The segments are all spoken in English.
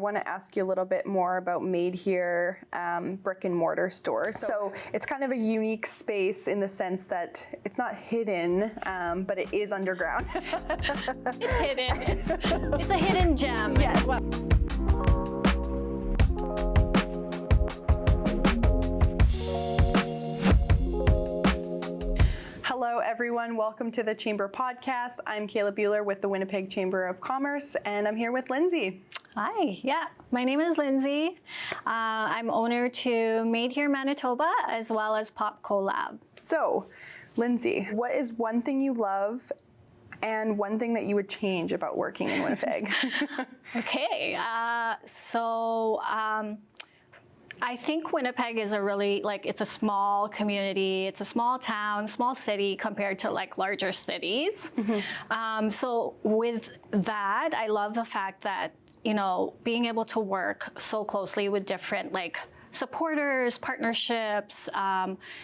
want to ask you a little bit more about Made Here brick and mortar store. So it's kind of a unique space in the sense that it's not hidden, but it is underground. It's hidden. It's a hidden gem. Yes. Hello, everyone. Welcome to the Chamber Podcast. I'm Kayla Bueller with the Winnipeg Chamber of Commerce, and I'm here with Lindsey. Hi, yeah, my name is Lindsey. I'm owner to Made Here Manitoba as well as Pop Collab. So, Lindsey, what is one thing you love and one thing that you would change about working in Winnipeg? Okay, I think Winnipeg is a really, it's a small community, it's a small town, small city compared to larger cities. Mm-hmm. So with that, I love the fact that, being able to work so closely with different supporters, partnerships,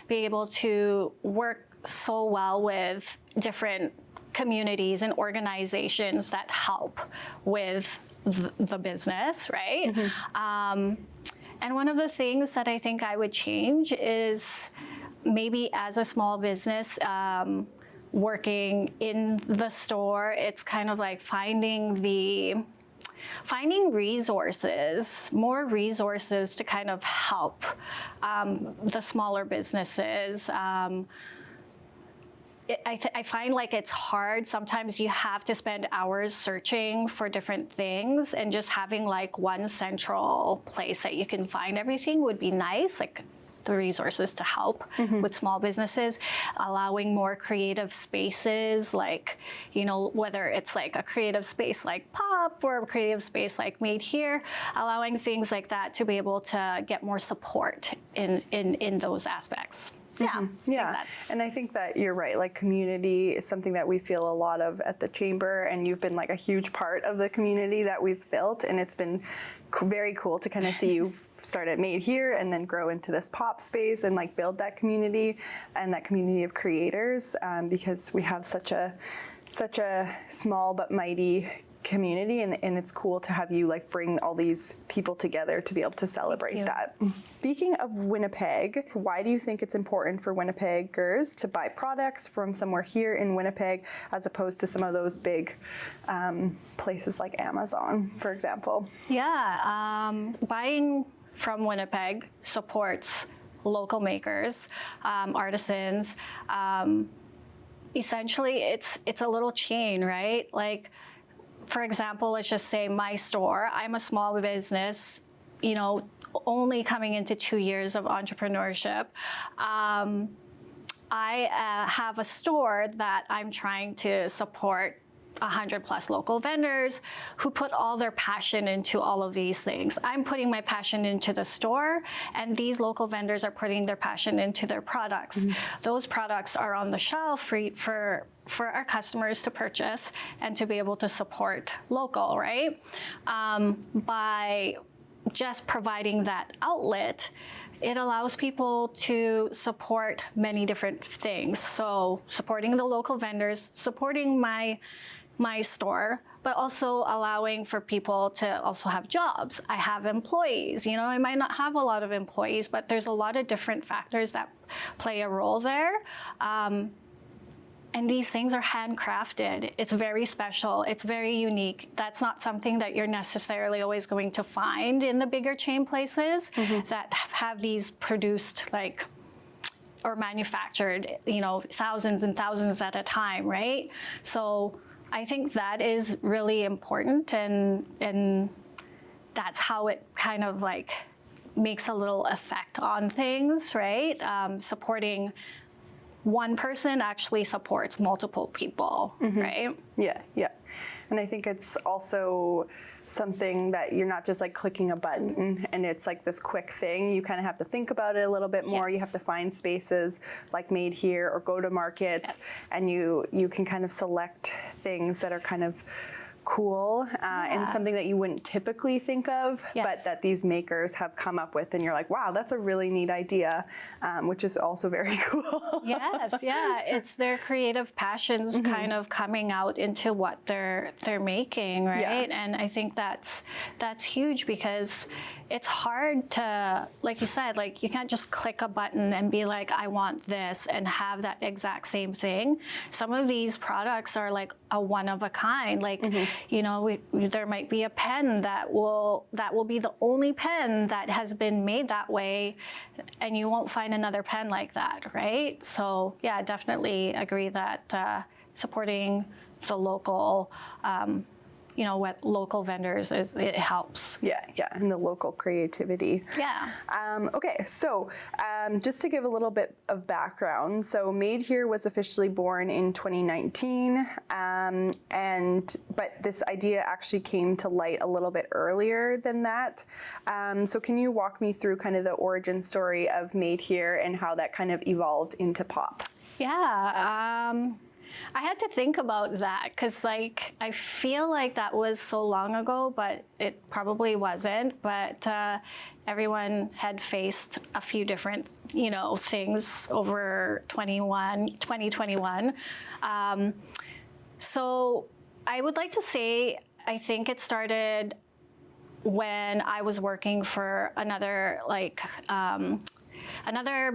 being able to work so well with different communities and organizations that help with the business, right? Mm-hmm. And one of the things that I think I would change is maybe as a small business, working in the store, it's kind of like finding resources, more resources to kind of help the smaller businesses. I find it's hard. Sometimes you have to spend hours searching for different things, and just having one central place that you can find everything would be nice. The resources to help with small businesses, allowing more creative spaces, whether it's a creative space like Pop or a creative space like Made Here, allowing things like that to be able to get more support in those aspects. Yeah. Mm-hmm. Yeah. And I think that you're right. Community is something that we feel a lot of at the Chamber, and you've been a huge part of the community that we've built. And it's been very cool to kind of see you start at Made Here and then grow into this Pop space and build that community and that community of creators, because we have such a small but mighty community, and it's cool to have you bring all these people together to be able to celebrate that. Speaking of Winnipeg, why do you think it's important for Winnipeggers to buy products from somewhere here in Winnipeg as opposed to some of those big places like Amazon, for example? Yeah, buying from Winnipeg supports local makers, artisans. Essentially, it's a little chain, right? For example, let's just say my store. I'm a small business, only coming into 2 years of entrepreneurship. I have a store that I'm trying to support 100+ local vendors who put all their passion into all of these things. I'm putting my passion into the store, and these local vendors are putting their passion into their products. Mm-hmm. Those products are on the shelf for our customers to purchase and to be able to support local, right? By just providing that outlet, it allows people to support many different things. So supporting the local vendors, supporting my store, but also allowing for people to also have jobs. I have employees, I might not have a lot of employees, but there's a lot of different factors that play a role there. And these things are handcrafted. It's very special. It's very unique. That's not something that you're necessarily always going to find in the bigger chain places that have these produced or manufactured, thousands and thousands at a time, right? So I think that is really important, and that's how it kind of makes a little effect on things, right? Supporting one person actually supports multiple people, right? Yeah. And I think it's also something that you're not just clicking a button and it's this quick thing. You kind of have to think about it a little bit more. Yes. You have to find spaces like Made Here or go to markets, and you can kind of select things that are kind of cool and something that you wouldn't typically think of, Yes. but that these makers have come up with, and you're like, wow, that's a really neat idea, which is also very cool. Yes, yeah, it's their creative passions kind of coming out into what they're making, right? Yeah. And I think that's huge, because it's hard to, like you said, like you can't just click a button and be like, I want this, and have that exact same thing. Some of these products are like a one of a kind. Like, you know, there might be a pen that will be the only pen that has been made that way, and you won't find another pen like that, right? So yeah, I definitely agree that supporting the local, you know, what local vendors it helps. Yeah, and the local creativity. Yeah. Okay, so just to give a little bit of background, so Made Here was officially born in 2019, but this idea actually came to light a little bit earlier than that. So can you walk me through kind of the origin story of Made Here and how that kind of evolved into pop? Yeah. I had to think about that, because like I feel like that was so long ago, but it probably wasn't. But everyone had faced a few different, you know, things over 2021. So I would like to say, I think it started when I was working for another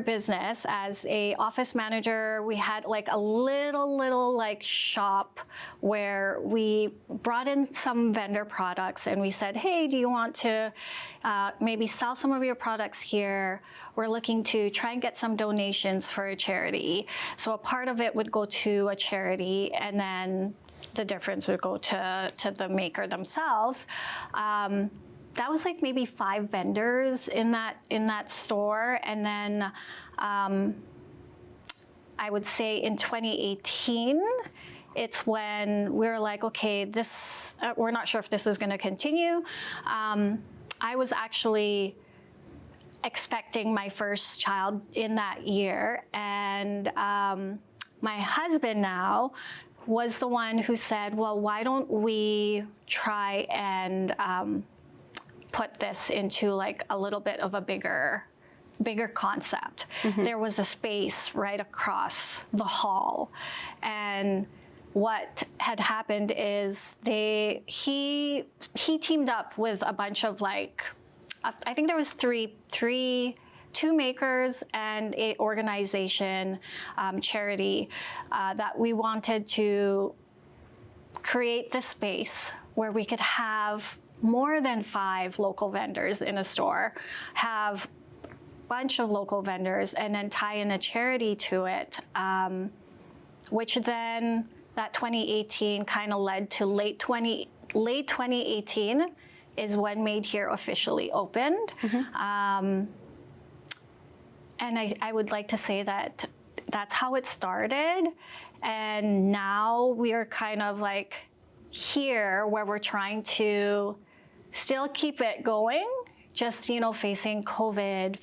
business as a office manager. We had like a little like shop where we brought in some vendor products, and we said, hey, do you want to maybe sell some of your products here? We're looking to try and get some donations for a charity. So a part of it would go to a charity, and then the difference would go to the maker themselves. That was like maybe 5 vendors in that store. And then I would say in 2018, it's when we were like, okay, this we're not sure if this is going to continue. I was actually expecting my first child in that year, and my husband now was the one who said, well, why don't we try and put this into like a little bit of a bigger concept. There was a space right across the hall, and what had happened is he teamed up with a bunch of like, I think there was two makers and a organization, charity, that we wanted to create this space where we could have more than 5 local vendors in a store, have a bunch of local vendors, and then tie in a charity to it, which then that 2018 kind of led to late 2018 is when Made Here officially opened. And I would like to say that that's how it started. And now we are kind of like here where we're trying to still keep it going, just, you know, facing COVID,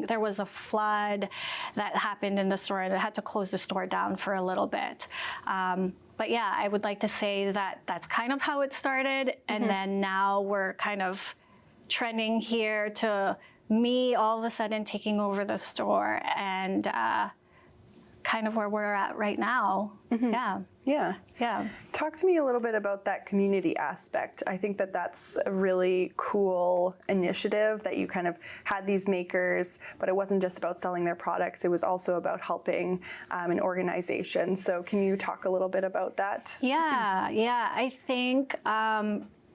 there was a flood that happened in the store, and I had to close the store down for a little bit. But yeah, I would like to say that that's kind of how it started. And then now we're kind of trending here to me all of a sudden taking over the store, and kind of where we're at right now. Yeah. Talk to me a little bit about that community aspect. I think that that's a really cool initiative, that you kind of had these makers, but it wasn't just about selling their products, it was also about helping an organization. So can you talk a little bit about that? Yeah. I think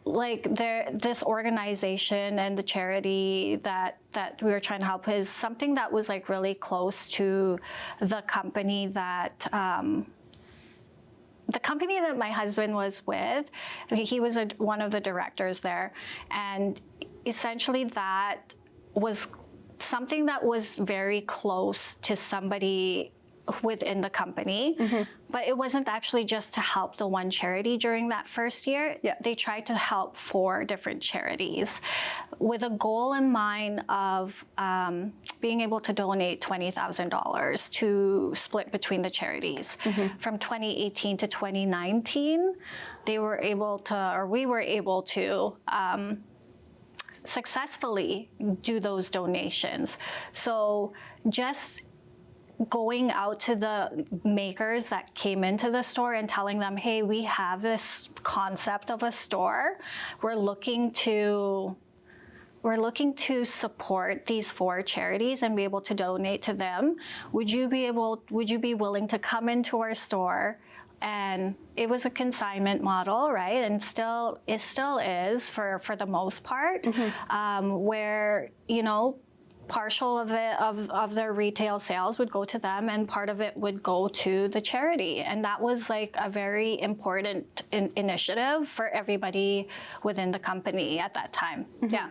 this organization and the charity that we were trying to help is something that was like really close to the company that my husband was with. He was one of the directors there, and essentially that was something that was very close to somebody within the company. But it wasn't actually just to help the one charity during that first year. Yeah. They tried to help 4 different charities with a goal in mind of being able to donate $20,000 to split between the charities. From 2018 to 2019, we were able to successfully do those donations. So just going out to the makers that came into the store and telling them, hey, we have this concept of a store. We're looking to support these 4 charities and be able to donate to them. Would you be willing to come into our store? And it was a consignment model, right? And it still is for the most part, where, partial of it of their retail sales would go to them and part of it would go to the charity. And that was like a very important initiative for everybody within the company at that time. Yeah.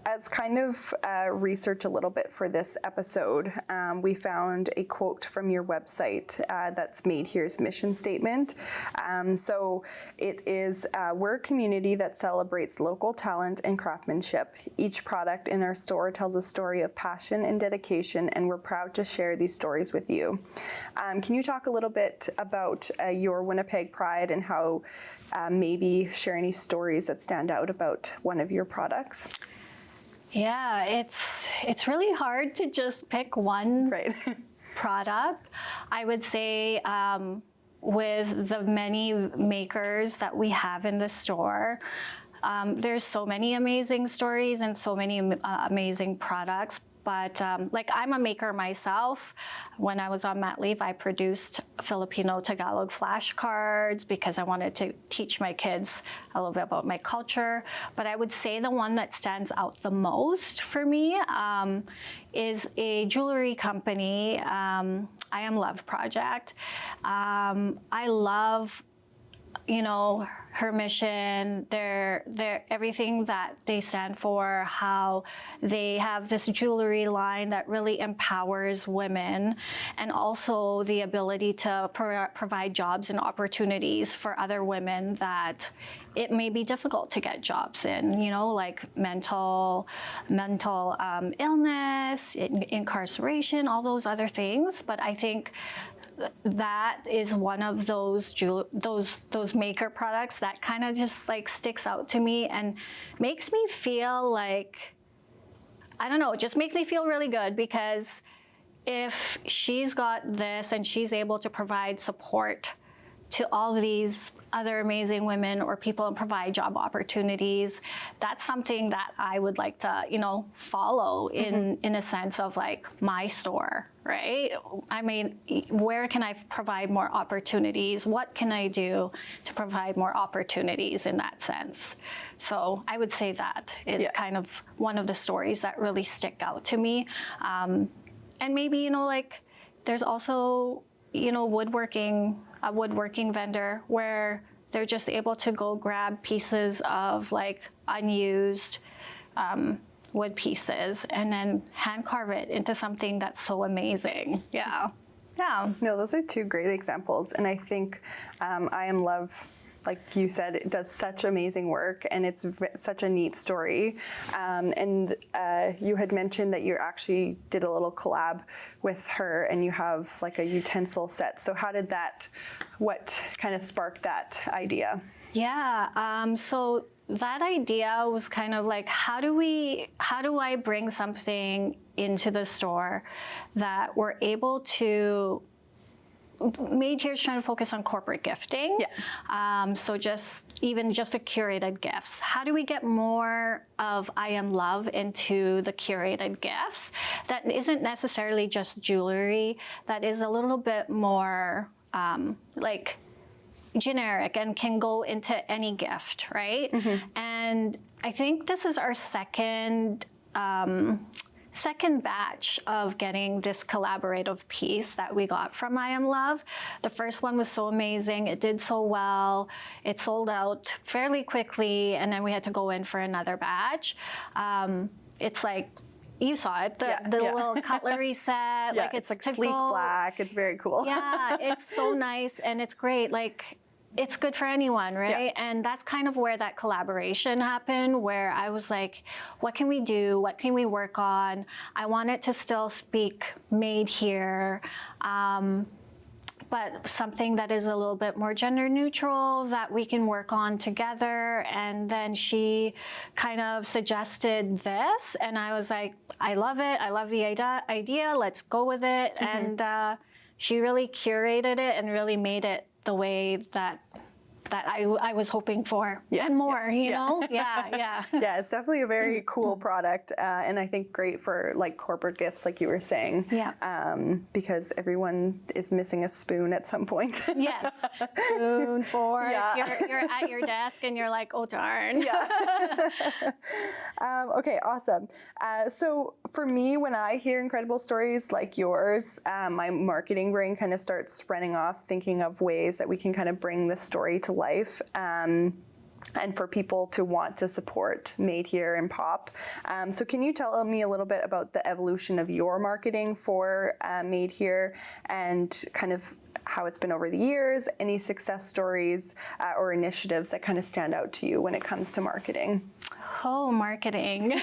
As kind of research a little bit for this episode, we found a quote from your website that's Made Here's mission statement. So it is, we're a community that celebrates local talent and craftsmanship. Each product in our store tells a story of passion and dedication, and we're proud to share these stories with you. Can you talk a little bit about your Winnipeg pride and how maybe share any stories that stand out about one of your products? Yeah, it's really hard to just pick one product. I would say with the many makers that we have in the store, there's so many amazing stories and so many amazing products. But like I'm a maker myself. When I was on mat leave, I produced Filipino Tagalog flashcards because I wanted to teach my kids a little bit about my culture. But I would say the one that stands out the most for me is a jewelry company, I Am Love Project. I love her mission, their everything that they stand for, how they have this jewelry line that really empowers women, and also the ability to provide jobs and opportunities for other women that it may be difficult to get jobs in, like mental illness, incarceration, all those other things. But I think that is one of those maker products that kind of just like sticks out to me and makes me feel like, I don't know, it just makes me feel really good, because if she's got this and she's able to provide support to all these other amazing women or people and provide job opportunities, that's something that I would like to, follow in a sense of like my store, right? I mean, where can I provide more opportunities? What can I do to provide more opportunities in that sense? So I would say that is kind of one of the stories that really stick out to me. And maybe, like there's also, a woodworking vendor where they're just able to go grab pieces of like unused wood pieces and then hand carve it into something that's so amazing. Yeah. No, those are 2 great examples. And I think I Am Love, like you said, it does such amazing work, and it's such a neat story. And you had mentioned that you actually did a little collab with her, and you have like a utensil set. So what kind of sparked that idea? Yeah, so that idea was kind of like, how do I bring something into the store that we're able to Made Here's trying to focus on corporate gifting. So just a curated gifts. How do we get more of I Am Love into the curated gifts that isn't necessarily just jewelry, that is a little bit more like generic and can go into any gift, right? And I think this is our second batch of getting this collaborative piece that we got from I Am Love. The first one was so amazing. It did so well. It sold out fairly quickly, and then we had to go in for another batch. It's like You saw it, the little cutlery set. Yeah, Like it's like to sleek go. black. It's very cool. Yeah, it's so nice and it's great. Like it's good for anyone, right? Yeah. And that's kind of where that collaboration happened, where I was like, what can we do? What can we work on? I want it to still speak made here. But something that is a little bit more gender neutral that we can work on together. And then she kind of suggested this, and I was like, I love it. I love the idea. Let's go with it. And she really curated it and really made it the way that I was hoping for, and more, you know? Yeah. Yeah, it's definitely a very cool product, and I think great for like corporate gifts, like you were saying. Yeah. Because everyone is missing a spoon at some point. Yes. Spoon, fork. Yeah. You're at your desk and you're like, oh darn. Yeah. Okay, awesome. So for me, when I hear incredible stories like yours, my marketing brain kind of starts running off, thinking of ways that we can kind of bring this story to life. And for people to want to support Made Here and Pop. So can you tell me a little bit about the evolution of your marketing for Made Here and kind of how it's been over the years, any success stories or initiatives that kind of stand out to you when it comes to marketing? Oh, marketing.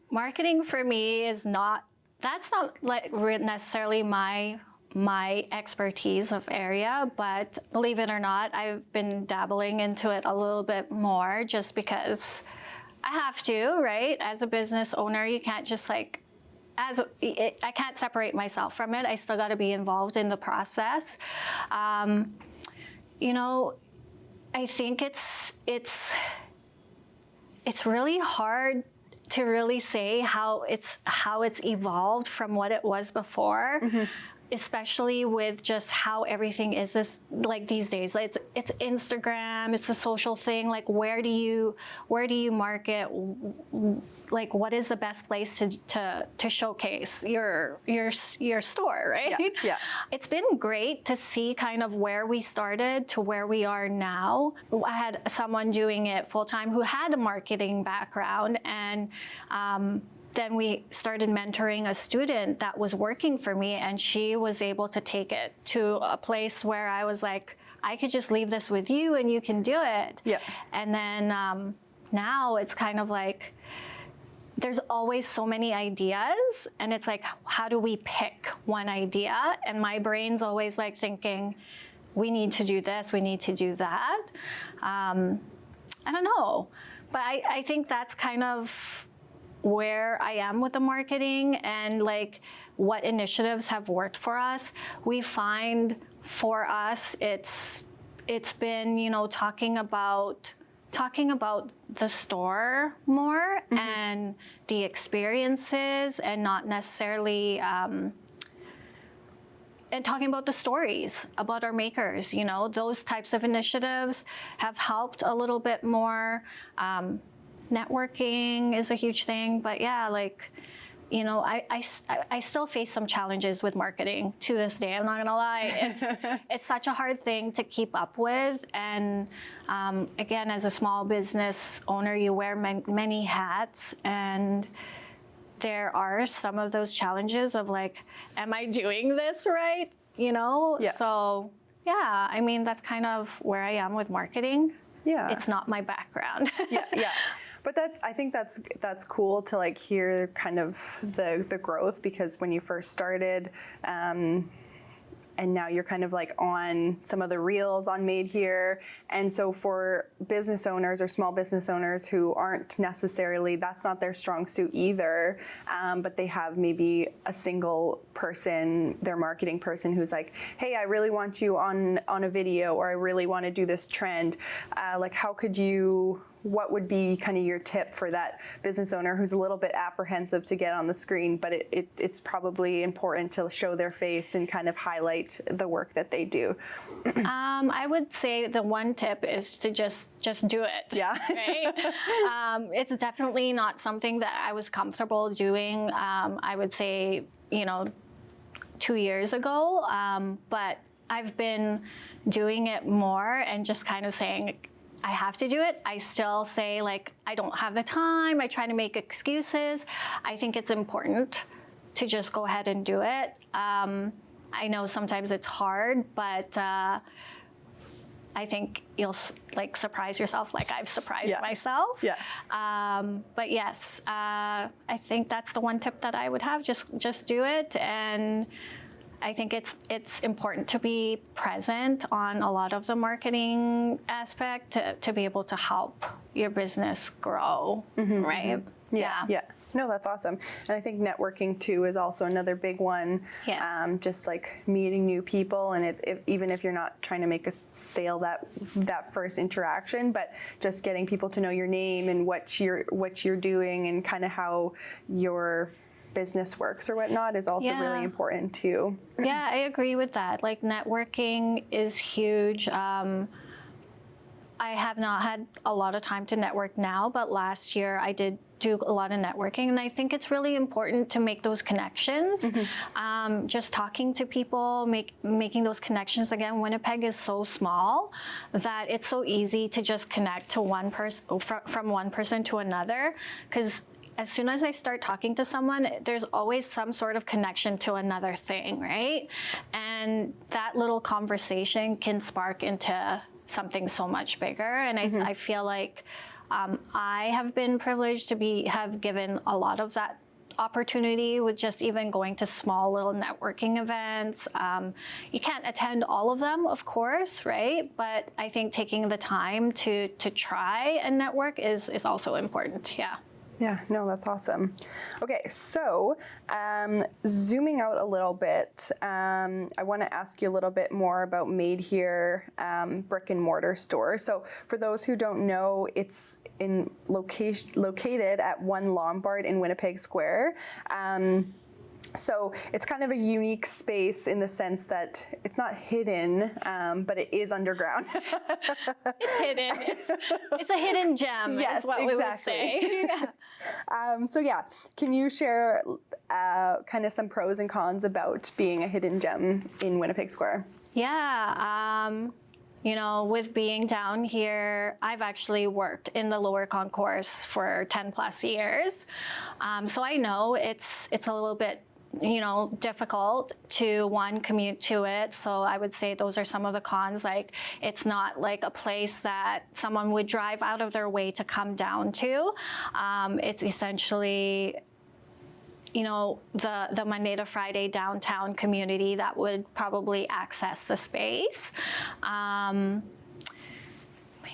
Marketing for me is that's not like necessarily my expertise of area, but believe it or not, I've been dabbling into it a little bit more just because I have to, right? As a business owner, you can't just like, I can't separate myself from it. I still got to be involved in the process. You know, I think it's really hard to really say how it's evolved from what it was before. Especially with just how everything is this like these days. Like it's Instagram, it's the social thing. Like where do you market? Like what is the best place to showcase your store, right? Yeah. It's been great to see kind of where we started to where we are now. I had someone doing it full time who had a marketing background, and then we started mentoring a student that was working for me, and she was able to take it to a place where I was like, I could just leave this with you and you can do it. Yeah. And then now it's kind of like, there's always so many ideas, and it's like, how do we pick one idea? And my brain's always like thinking, we need to do this, we need to do that. I don't know, but I think that's kind of where I am with the marketing and like what initiatives have worked for us. We find for us, it's been, you know, talking about the store more and the experiences, and not necessarily and talking about the stories about our makers. You know, those types of initiatives have helped a little bit more. Networking is a huge thing, but yeah, like, you know, I still face some challenges with marketing to this day. I'm not gonna lie, it's such a hard thing to keep up with, and again, as a small business owner, you wear many hats, and there are some of those challenges of like, am I doing this right? You know, so yeah, I mean, that's kind of where I am with marketing. Yeah, it's not my background. yeah. But I think that's cool to like hear kind of the growth, because when you first started, and now you're kind of like on some of the reels on Made Here. And so for business owners or small business owners who aren't necessarily, that's not their strong suit either, but they have maybe a single person, their marketing person, who's like, hey, I really want you on a video, or I really want to do this trend. Like, how could you, what would be kind of your tip for that business owner who's a little bit apprehensive to get on the screen, but it's probably important to show their face and kind of highlight the work that they do? I would say the one tip is to just do it. Yeah. Right? It's definitely not something that I was comfortable doing, I would say, 2 years ago, but I've been doing it more and just kind of saying, I have to do it, I still say like, I don't have the time. I try to make excuses. I think it's important to just go ahead and do it. I know sometimes it's hard, but I think you'll like surprise yourself like I've surprised myself. Yeah. But yes, I think that's the one tip that I would have. Just do it. And I think it's important to be present on a lot of the marketing aspect to be able to help your business grow, right? Yeah. No, that's awesome. And I think networking too is also another big one. Yes. Just like meeting new people, and even if you're not trying to make a sale that first interaction, but just getting people to know your name and what you're doing and kind of how your business works or whatnot is also really important too. Yeah, I agree with that. Like networking is huge. I have not had a lot of time to network now, but last year I did do a lot of networking, and I think it's really important to make those connections. Just talking to people, making those connections. Again, Winnipeg is so small that it's so easy to just connect to one person from one person to another, because as soon as I start talking to someone, there's always some sort of connection to another thing, right? And that little conversation can spark into something so much bigger. And I feel like I have been privileged to have given a lot of that opportunity with just even going to small little networking events. You can't attend all of them, of course, right? But I think taking the time to try and network is also important, yeah. Yeah, no, that's awesome. Okay, so zooming out a little bit, I want to ask you a little bit more about Made Here brick and mortar store. So for those who don't know, it's located at 1 Lombard in Winnipeg Square. So it's kind of a unique space in the sense that it's not hidden, but it is underground. It's hidden. It's a hidden gem, yes, is what we would say. So yeah, can you share kind of some pros and cons about being a hidden gem in Winnipeg Square? Yeah. You know, with being down here, I've actually worked in the lower concourse for 10 plus years. So I know it's a little bit, you know, difficult to commute to it. So I would say those are some of the cons. Like, it's not like a place that someone would drive out of their way to come down to. It's essentially, you know, the Monday to Friday downtown community that would probably access the space. You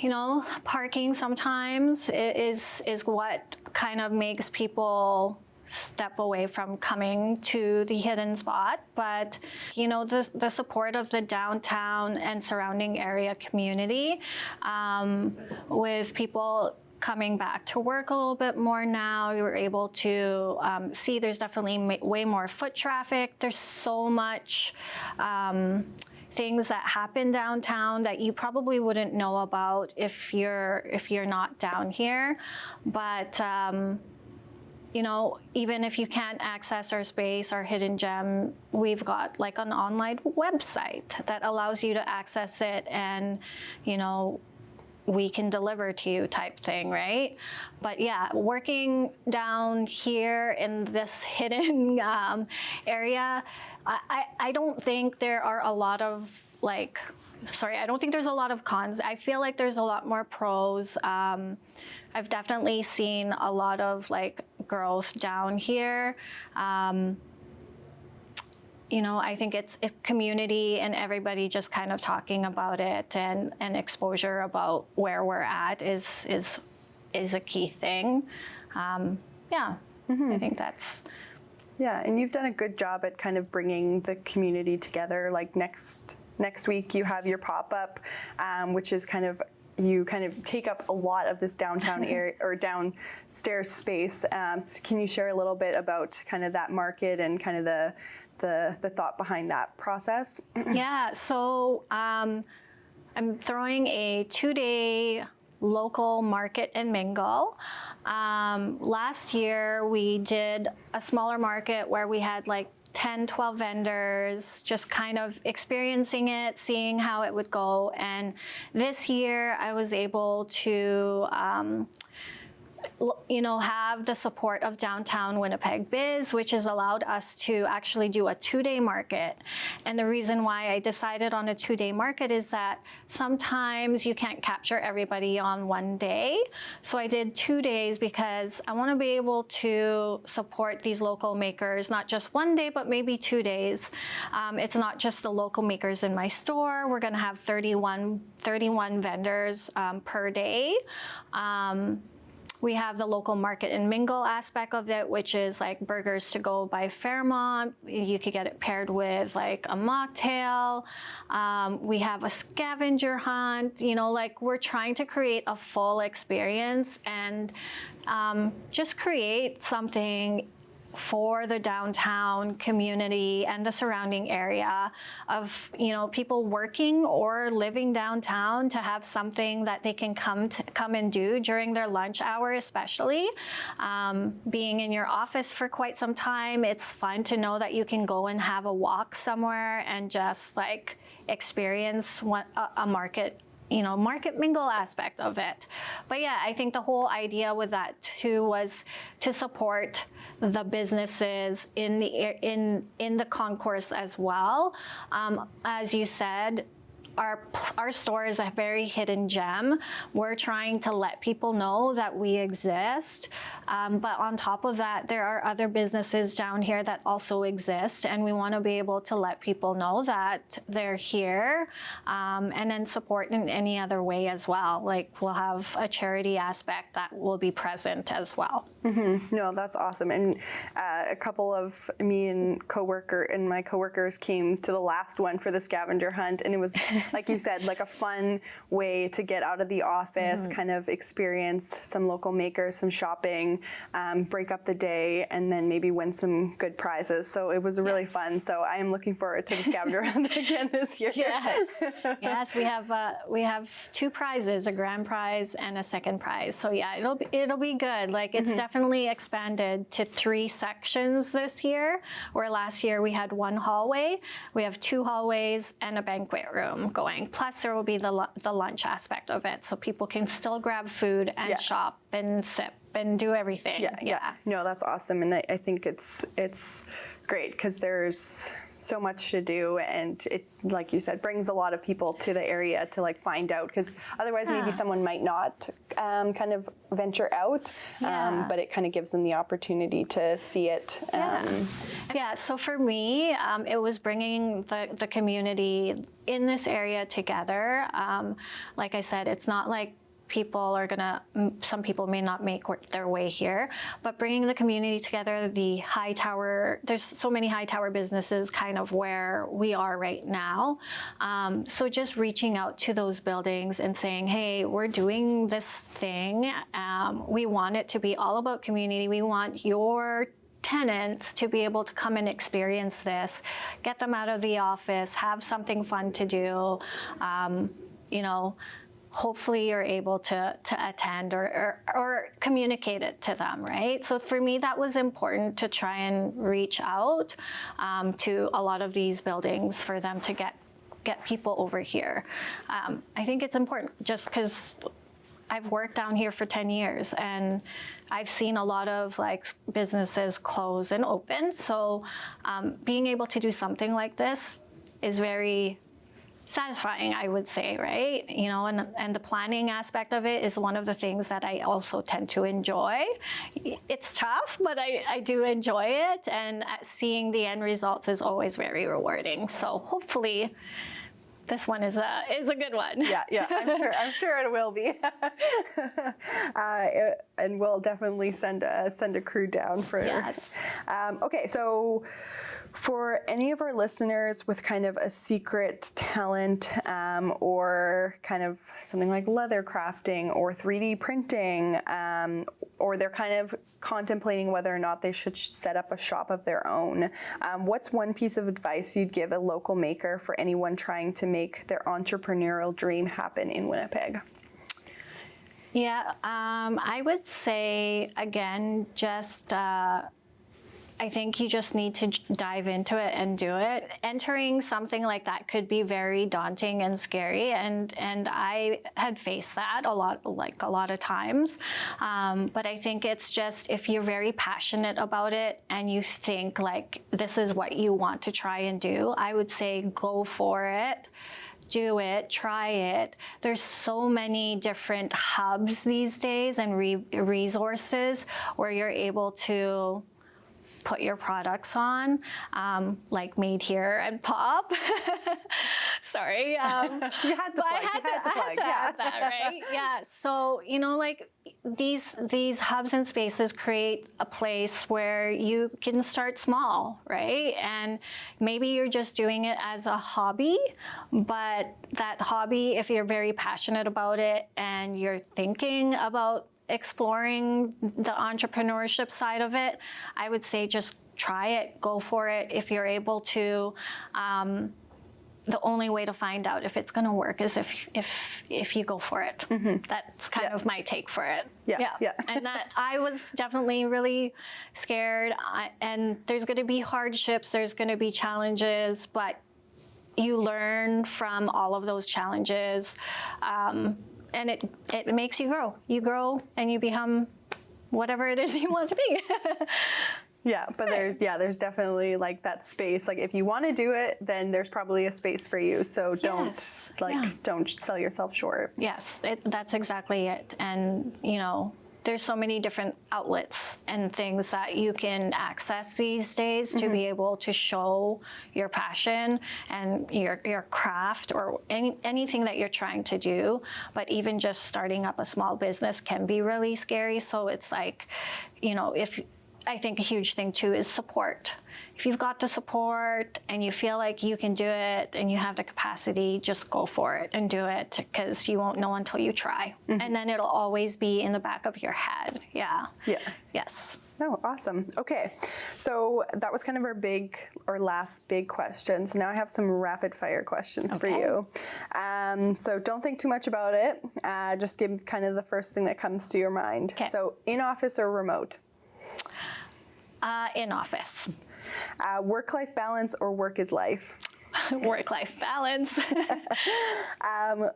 know, parking sometimes is what kind of makes people step away from coming to the hidden spot. But, you know, the support of the downtown and surrounding area community, with people coming back to work a little bit more now, you were able to see there's definitely way more foot traffic. There's so much things that happen downtown that you probably wouldn't know about if you're not down here. But you know, even if you can't access our space, our hidden gem, we've got like an online website that allows you to access it, and, you know, we can deliver to you type thing, right? But yeah, working down here in this hidden area, I don't think there are a lot of I don't think there's a lot of cons. I feel like there's a lot more pros. I've definitely seen a lot of like growth down here. You know, I think it's community and everybody just kind of talking about it, and exposure about where we're at is a key thing. Yeah, I think that's. Yeah, and you've done a good job at kind of bringing the community together. Like next week you have your pop-up, which is you kind of take up a lot of this downtown area or downstairs space. So can you share a little bit about kind of that market and kind of the thought behind that process? Yeah, so I'm throwing a 2-day local market and mingle. Last year we did a smaller market where we had like 10, 12 vendors, just kind of experiencing it, seeing how it would go. And this year I was able to have the support of Downtown Winnipeg Biz, which has allowed us to actually do a 2-day market. And the reason why I decided on a 2-day market is that sometimes you can't capture everybody on one day. So I did 2 days because I want to be able to support these local makers, not just one day, but maybe 2 days. It's not just the local makers in my store. We're going to have 31 vendors per day. We have the local market and mingle aspect of it, which is like burgers to go by Fairmont. You could get it paired with like a mocktail. We have a scavenger hunt. We're trying to create a full experience and just create something for the downtown community and the surrounding area of people working or living downtown to have something that they can come and do during their lunch hour, especially being in your office for quite some time. It's fun to know that you can go and have a walk somewhere and just like experience a market market mingle aspect of it. But yeah, I think the whole idea with that too was to support the businesses in the concourse as well. As you said, our store is a very hidden gem. We're trying to let people know that we exist. But on top of that, there are other businesses down here that also exist, and we want to be able to let people know that they're here, and then support in any other way as well. Like we'll have a charity aspect that will be present as well. Mm-hmm. No, that's awesome. And a couple of me and my coworkers came to the last one for the scavenger hunt, and it was like you said, like a fun way to get out of the office, kind of experience some local makers, some shopping, break up the day, and then maybe win some good prizes. So it was really fun. So I am looking forward to the scavenger hunt again this year. Yes, we have 2 prizes, a grand prize and a second prize. So yeah, it'll be good. Like it's definitely expanded to 3 sections this year, where last year we had 1 hallway. We have 2 hallways and a banquet room going. Plus there will be the lunch aspect of it, so people can still grab food and shop and sip and do everything. Yeah. No, that's awesome. And I think it's great because there's so much to do, and it, like you said, brings a lot of people to the area to like find out, because otherwise maybe someone might not kind of venture out, but it kind of gives them the opportunity to see it. So for me, it was bringing the community in this area together. Like I said, it's not like some people may not make their way here, but bringing the community together, the high tower, there's so many high tower businesses kind of where we are right now. So just reaching out to those buildings and saying, hey, we're doing this thing. We want it to be all about community. We want your tenants to be able to come and experience this, get them out of the office, have something fun to do, hopefully you're able to attend or communicate it to them, right? So for me, that was important to try and reach out to a lot of these buildings for them to get people over here. I think it's important just because I've worked down here for 10 years and I've seen a lot of like businesses close and open. So being able to do something like this is very satisfying, I would say, right? And the planning aspect of it is one of the things that I also tend to enjoy. It's tough, but I do enjoy it, and seeing the end results is always very rewarding. So hopefully this one is a good one. Yeah, I'm sure it will be. And we'll definitely send a crew down for. Yes. Okay, so for any of our listeners with kind of a secret talent, or kind of something like leather crafting or 3D printing, or they're kind of contemplating whether or not they should set up a shop of their own, what's one piece of advice you'd give a local maker for anyone trying to make their entrepreneurial dream happen in Winnipeg? Yeah, I would say, again, just I think you just need to dive into it and do it. Entering something like that could be very daunting and scary, and I had faced that a lot of times. But I think it's just, if you're very passionate about it and you think like this is what you want to try and do, I would say go for it. Do it, try it. There's so many different hubs these days and resources where you're able to put your products on, like Made Here and Pop. Sorry. You had to plug. I had to add that, right? Yeah. So, you know, like these hubs and spaces create a place where you can start small, right? And maybe you're just doing it as a hobby, but that hobby, if you're very passionate about it and you're thinking about exploring the entrepreneurship side of it, I would say just try it, go for it. If you're able to, the only way to find out if it's going to work is if you go for it. That's kind of my take for it. Yeah. And that I was definitely really scared. And there's going to be hardships, there's going to be challenges, but you learn from all of those challenges. And it makes you grow. You grow and you become whatever it is you want to be. Yeah, but there's definitely like that space. Like if you want to do it, then there's probably a space for you. So don't sell yourself short. Yes, that's exactly it. And you know, there's so many different outlets and things that you can access these days to be able to show your passion and your craft or anything that you're trying to do. But even just starting up a small business can be really scary. So it's like, you know, I think a huge thing too is support. If you've got the support and you feel like you can do it and you have the capacity, just go for it and do it, because you won't know until you try. And then it'll always be in the back of your head. Yeah. Yes. Oh, awesome. Okay. So that was kind of our last big question. So now I have some rapid fire questions for you. So don't think too much about it. Just give kind of the first thing that comes to your mind. Okay. So in office or remote? In office. Work-life balance or work is life? Work-life balance.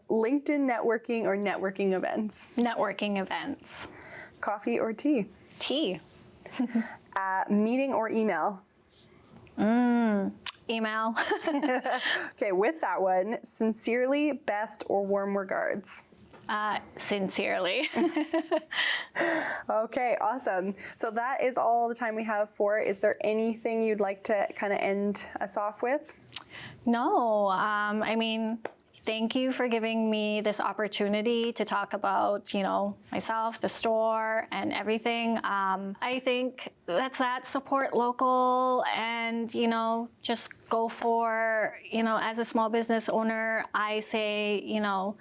LinkedIn networking or networking events? Networking events. Coffee or tea? Tea. Meeting or email? Email. Okay, with that one, sincerely, best or warm regards? Sincerely. Okay, awesome. So that is all the time we have for it. Is there anything you'd like to kind of end us off with? No, I mean, thank you for giving me this opportunity to talk about, you know, myself, the store, and everything. I think that support local and, you know, just go for, you know, as a small business owner, I say, you know,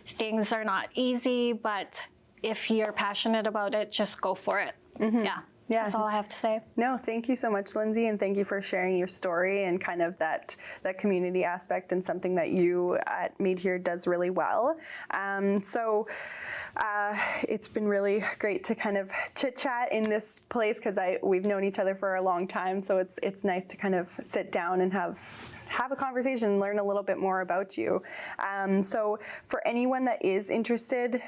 things are not easy, but if you're passionate about it, just go for it. Yeah. That's all I have to say. No, thank you so much, Lindsey, and thank you for sharing your story and kind of that community aspect and something that you at Made Here does really well. It's been really great to kind of chit chat in this place because we've known each other for a long time, so it's nice to kind of sit down and have a conversation, learn a little bit more about you. So for anyone that is interested,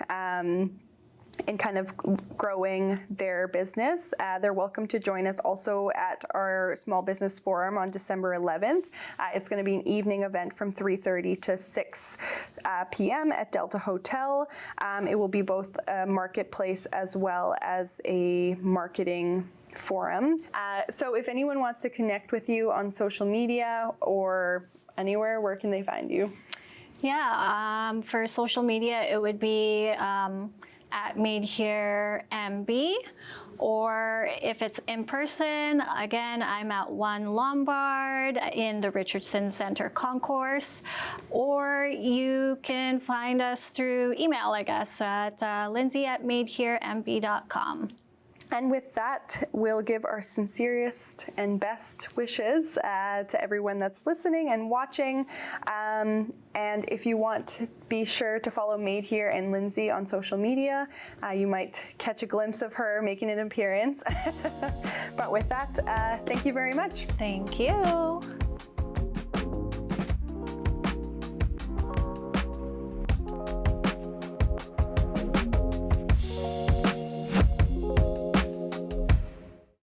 in kind of growing their business, they're welcome to join us also at our Small Business Forum on December 11th. It's going to be an evening event from 3:30 to 6 p.m. at Delta Hotel. It will be both a marketplace as well as a marketing forum. So if anyone wants to connect with you on social media or anywhere, where can they find you? Yeah, for social media, it would be at Made Here MB, or if it's in person, again, I'm at 1 Lombard in the Richardson Center Concourse, or you can find us through email, I guess, at lindsey@madeheremb.com. And with that, we'll give our sincerest and best wishes to everyone that's listening and watching. And if you want to be sure to follow Made Here and Lindsey on social media, you might catch a glimpse of her making an appearance. But with that, thank you very much. Thank you.